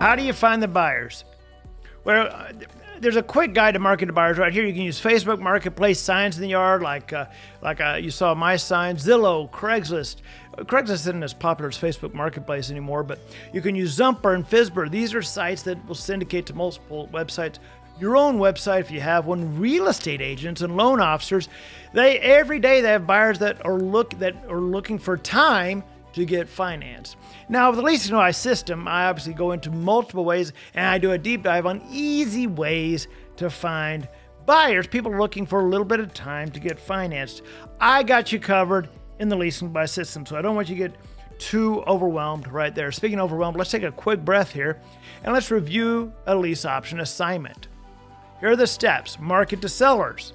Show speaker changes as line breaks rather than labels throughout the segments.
how do you find the buyers? Well, there's a quick guide to market to buyers right here. You can use Facebook Marketplace, signs in the yard, like you saw my signs, Zillow, Craigslist. Craigslist isn't as popular as Facebook Marketplace anymore, but you can use Zumper and Fizber. These are sites that will syndicate to multiple websites. Your own website, if you have one. Real estate agents and loan officers, every day they have buyers that are looking for time to get financed. Now, with the Leasing to Buy system, I obviously go into multiple ways, and I do a deep dive on easy ways to find buyers, people looking for a little bit of time to get financed. I got you covered in the Leasing to Buy system, so I don't want you to get too overwhelmed right there. Speaking of overwhelmed, let's take a quick breath here, and let's review a lease option assignment. Here are the steps. Market to sellers,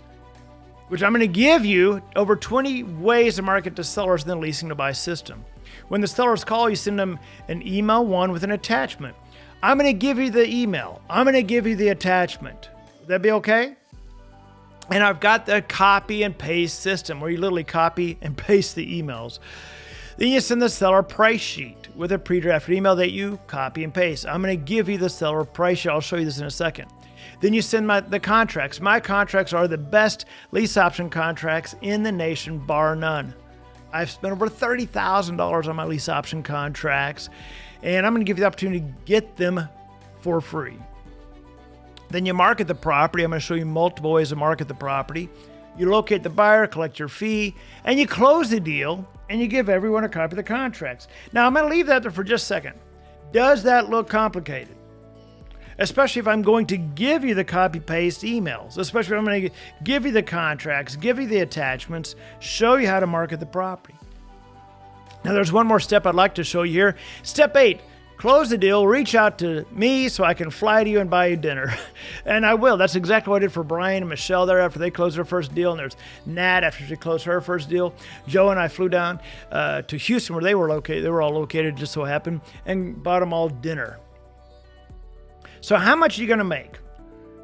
which I'm going to give you over 20 ways to market to sellers in the Leasing to Buy system. When the sellers call, you send them an email, one with an attachment. I'm going to give you the email. I'm going to give you the attachment. Would that be okay? And I've got the copy and paste system where you literally copy and paste the emails. Then you send the seller price sheet with a pre-drafted email that you copy and paste. I'm going to give you the seller price sheet. I'll show you this in a second. Then you send the contracts. My contracts are the best lease option contracts in the nation, bar none. I've spent over $30,000 on my lease option contracts, and I'm going to give you the opportunity to get them for free. Then you market the property. I'm going to show you multiple ways to market the property. You locate the buyer, collect your fee, and you close the deal, and you give everyone a copy of the contracts. Now, I'm going to leave that there for just a second. Does that look complicated? Especially if I'm going to give you the copy-paste emails, especially if I'm going to give you the contracts, give you the attachments, show you how to market the property. Now, there's one more step I'd like to show you here. Step 8, close the deal, reach out to me so I can fly to you and buy you dinner. And I will. That's exactly what I did for Brian and Michelle there after they closed their first deal. And there's Nat after she closed her first deal. Joe and I flew down to Houston where they were located. They were all located, just so happened, and bought them all dinner. So how much are you going to make?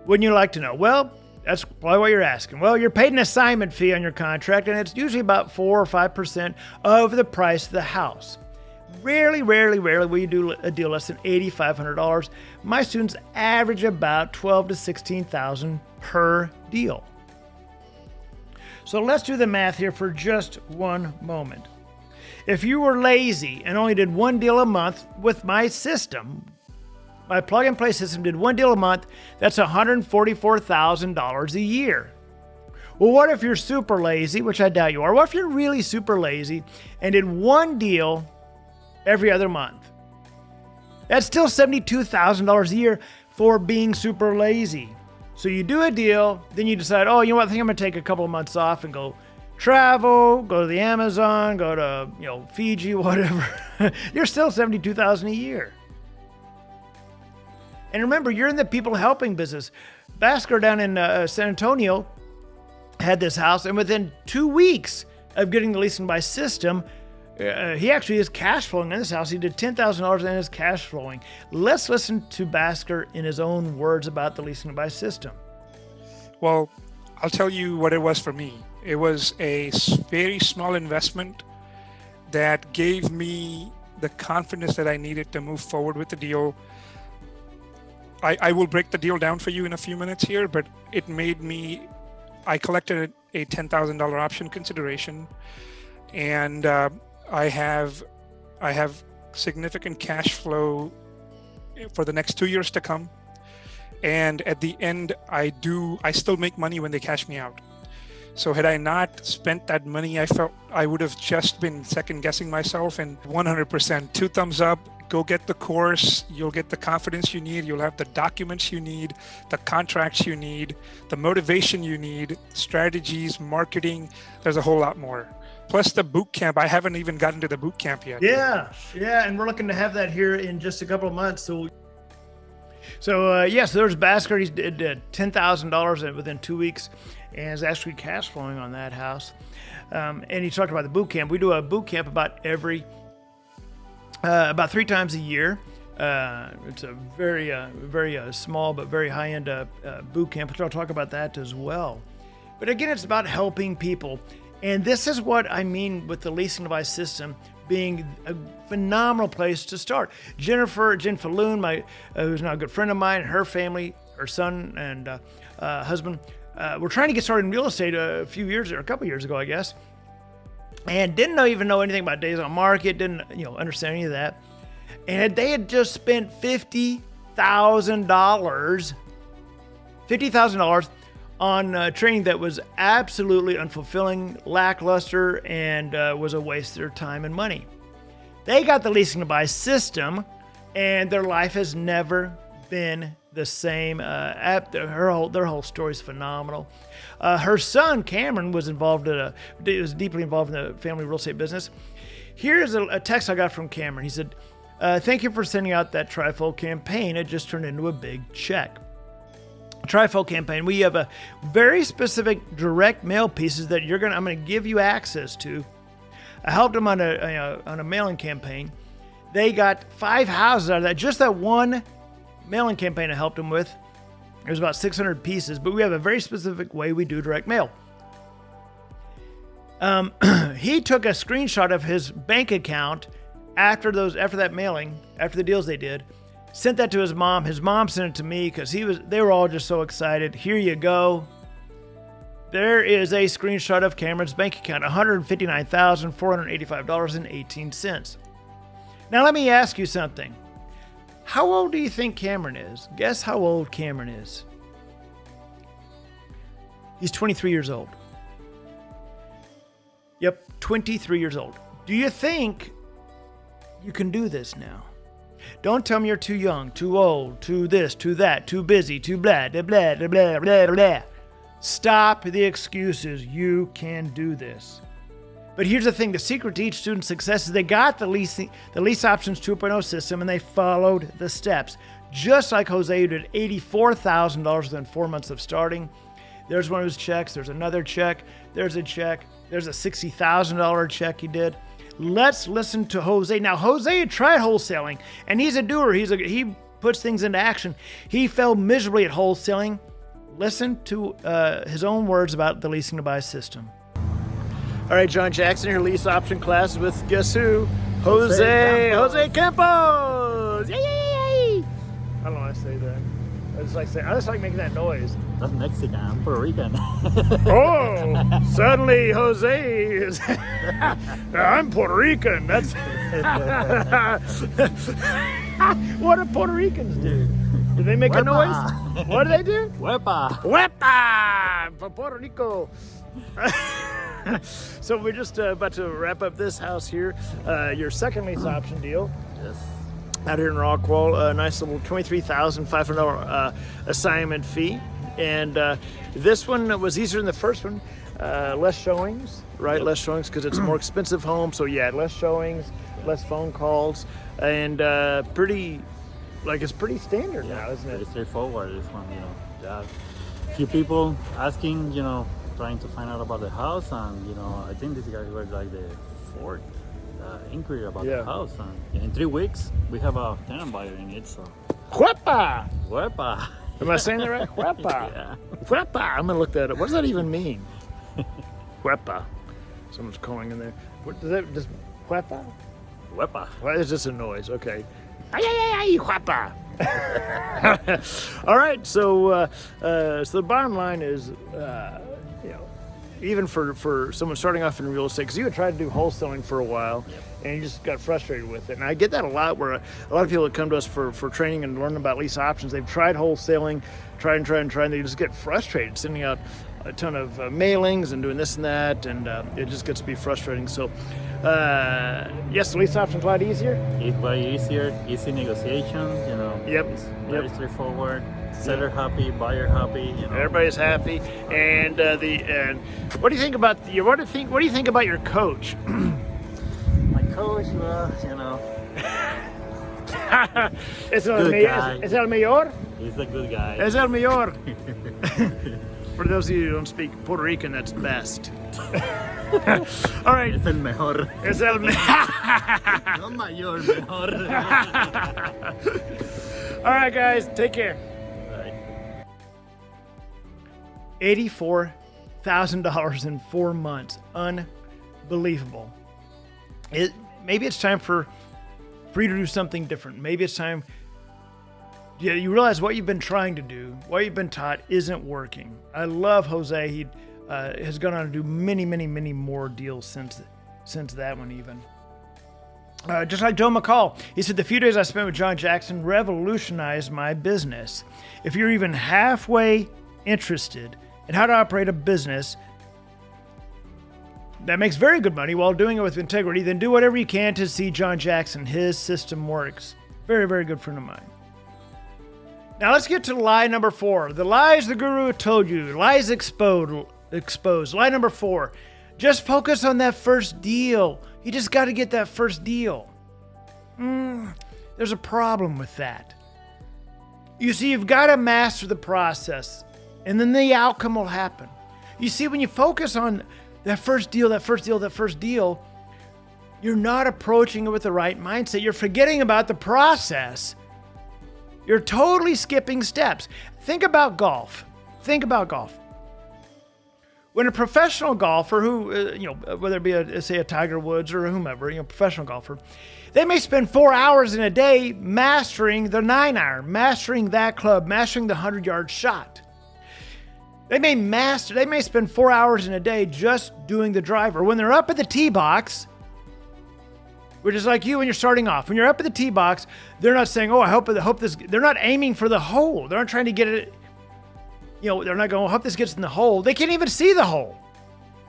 Wouldn't you like to know? Well, that's probably what you're asking. Well, you're paid an assignment fee on your contract, and it's usually about 4 or 5% of the price of the house. Rarely will you do a deal less than $8,500. My students average about $12,000 to $16,000 per deal. So let's do the math here for just one moment. If you were lazy and only did one deal a month with my system, my plug-and-play system did one deal a month, that's $144,000 a year. Well, what if you're super lazy, which I doubt you are? What if you're really super lazy and did one deal every other month? That's still $72,000 a year for being super lazy. So you do a deal, then you decide, oh, you know what, I think I'm going to take a couple of months off and go travel, go to the Amazon, go to Fiji, whatever. You're still $72,000 a year. And remember, you're in the people helping business. Basker down in San Antonio had this house, and within 2 weeks of getting the Leasing to Buy system, he actually is cash flowing in this house. He did $10,000 and is cash flowing. Let's listen to Basker in his own words about the Leasing to Buy system.
Well, I'll tell you what it was for me. It was a very small investment that gave me the confidence that I needed to move forward with the deal. I will break the deal down for you in a few minutes here, but it made me, I collected a $10,000 option consideration, and I have significant cash flow for the next 2 years to come. And at the end, I still make money when they cash me out. So had I not spent that money, I felt I would have just been second guessing myself. And 100%, 2 thumbs up, go get the course. You'll get the confidence you need. You'll have the documents you need, the contracts you need, the motivation you need, strategies, marketing. There's a whole lot more. Plus the boot camp. I haven't even gotten to the boot camp yet.
Yeah. And we're looking to have that here in just a couple of months. So there's Basker. He did $10,000 within 2 weeks and is actually cash flowing on that house. And he talked about the boot camp. We do a boot camp about 3 times a year. It's a very small but very high-end boot camp, which I'll talk about that as well. But again, it's about helping people. And this is what I mean with the Leasing to Buy system. being a phenomenal place to start. Jen Falloon, who's now a good friend of mine, and her family, her son and husband, were trying to get started in real estate a couple years ago, I guess, and didn't even know anything about days on market, didn't understand any of that, and they had just spent $50,000 on training that was absolutely unfulfilling, lackluster, and was a waste of their time and money. They got the Leasing to Buy system, and their life has never been the same. Their whole story is phenomenal. Her son Cameron was deeply involved in the family real estate business. Here's a text I got from Cameron. He said, "Thank you for sending out that trifold campaign. It just turned into a big check." Trifold campaign. We have a very specific direct mail pieces that I'm going to give you access to. I helped them on a mailing campaign. They got 5 houses out of that. Just that one mailing campaign I helped them with. It was about 600 pieces, but we have a very specific way we do direct mail. He took a screenshot of his bank account after that mailing, after the deals they did. Sent that to his mom. His mom sent it to me because they were all just so excited. Here you go. There is a screenshot of Cameron's bank account, $159,485.18. Now let me ask you something. How old do you think Cameron is? Guess how old Cameron is. He's 23 years old. Yep, 23 years old. Do you think you can do this now? Don't tell me you're too young, too old, too this, too that, too busy, too blah, blah, blah, blah, blah, blah. Stop the excuses. You can do this. But here's the thing. The secret to each student's success is they got the Lease Options 2.0 system and they followed the steps. Just like Jose, who did $84,000 within 4 months of starting. There's one of his checks. There's another check. There's a check. There's a $60,000 check he did. Let's listen to Jose. Now, Jose had tried wholesaling, and he's a doer. He puts things into action. He failed miserably at wholesaling. Listen to his own words about the Leasing to Buy system. All right, John Jackson here, lease option class with guess who? Jose Campos. Yay, yay, yay. I don't know how to say that. I just like making that noise.
That's Mexican. I'm Puerto Rican.
Oh, suddenly Jose is. I'm Puerto Rican. That's. What do Puerto Ricans do? Do they make a noise? What do they do?
Huepa.
Huepa for Puerto Rico. So we're just about to wrap up this house here. Your second lease option deal.
Yes.
Out here in Rockwall, a nice little $23,500 assignment fee. And this one was easier than the first one. Less showings, right? Yep. Less showings because it's a more expensive home. So yeah, less showings, less phone calls, and it's pretty standard now, isn't it?
Pretty straightforward. This one, a few people asking, trying to find out about the house, and I think these guys were like the fourth inquiry about the house, and in 3 weeks we have a tenant buyer in it. So
Huepa! Am I saying that right? Huepa.
Yeah.
Huepa. I'm gonna look that up. What does that even mean? Huepa. Someone's calling in there. What does that just huepa?
Huepa.
Well, it's just a noise. Okay. Ay, ay, ay, huepa. All right. So the bottom line is, even for someone starting off in real estate, because you had tried to do wholesaling for a while, and you just got frustrated with it. And I get that a lot, where a lot of people that come to us for training and learning about lease options, they've tried wholesaling, tried, and they just get frustrated, sending out a ton of mailings and doing this and that, and it just gets to be frustrating. So, yes, the lease option's a lot easier.
It's way easier, easy negotiation,
Yep.
It's very straightforward. Seller happy, buyer happy.
Everybody's happy, and what do you think about what do you think about your coach?
My coach,
¿Es el mayor?
He's a good guy.
Es el mayor. For those of you who don't speak Puerto Rican, that's best. All right.
Es el mejor.
Es el mejor.
No mayor, mejor.
All right, guys. Take care. $84,000 in 4 months. Unbelievable. maybe it's time for you to do something different. Maybe it's time, you realize what you've been trying to do, what you've been taught isn't working. I love Jose. He has gone on to do many, many, many more deals since that one even. Just like Joe McCall, he said, the few days I spent with John Jackson revolutionized my business. If you're even halfway interested in how to operate a business that makes very good money while doing it with integrity, then do whatever you can to see John Jackson. His system works. Very, very good friend of mine. Now let's get to lie number 4. The lies the guru told you. Lies exposed. Lie number 4. Just focus on that first deal. You just got to get that first deal. There's a problem with that. You see, you've got to master the process, and then the outcome will happen. You see, when you focus on that first deal, you're not approaching it with the right mindset. You're forgetting about the process. You're totally skipping steps. Think about golf. When a professional golfer who, whether it be a Tiger Woods or whomever, professional golfer, they may spend 4 hours in a day mastering the 9-iron, mastering that club, mastering the 100-yard shot. They may spend 4 hours in a day just doing the driver. When they're up at the tee box, which is like you when you're starting off. When you're up at the tee box, they're not saying, I hope this, they're not aiming for the hole. They're not trying to get it, they're not going, I hope this gets in the hole. They can't even see the hole.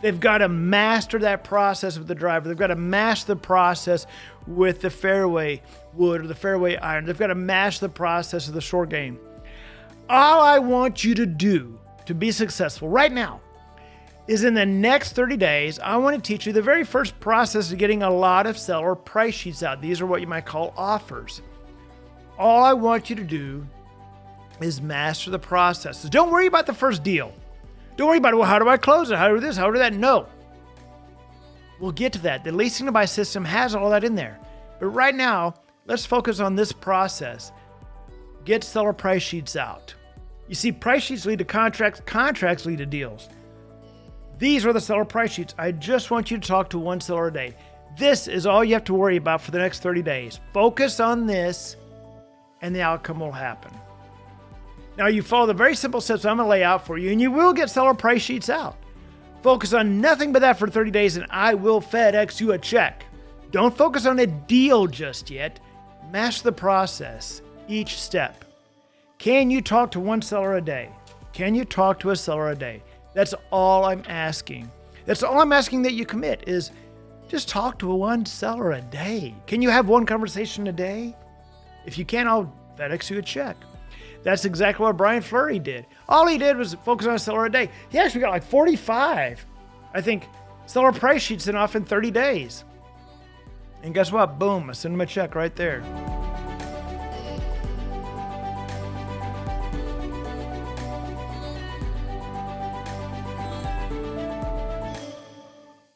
They've got to master that process with the driver. They've got to master the process with the fairway wood or the fairway iron. They've got to master the process of the short game. All I want you to do to be successful right now is in the next 30 days, I want to teach you the very first process of getting a lot of seller price sheets out. These are what you might call offers. All I want you to do is master the process. So don't worry about the first deal. Don't worry about, how do I close it? How do this? How do that? No. We'll get to that. The Leasing to Buy system has all that in there. But right now, let's focus on this process. Get seller price sheets out. You see, price sheets lead to contracts. Contracts lead to deals. These are the seller price sheets. I just want you to talk to one seller a day. This is all you have to worry about for the next 30 days. Focus on this, and the outcome will happen. Now, you follow the very simple steps I'm going to lay out for you, and you will get seller price sheets out. Focus on nothing but that for 30 days, and I will FedEx you a check. Don't focus on a deal just yet. Master the process, each step. Can you talk to one seller a day? Can you talk to a seller a day? That's all I'm asking. That's all I'm asking that you commit is just talk to one seller a day. Can you have one conversation a day? If you can, I'll FedEx you a check. That's exactly what Brian Fleury did. All he did was focus on a seller a day. He actually got like 45, I think, seller price sheets sent off in 30 days. And guess what? Boom, I sent him a check right there.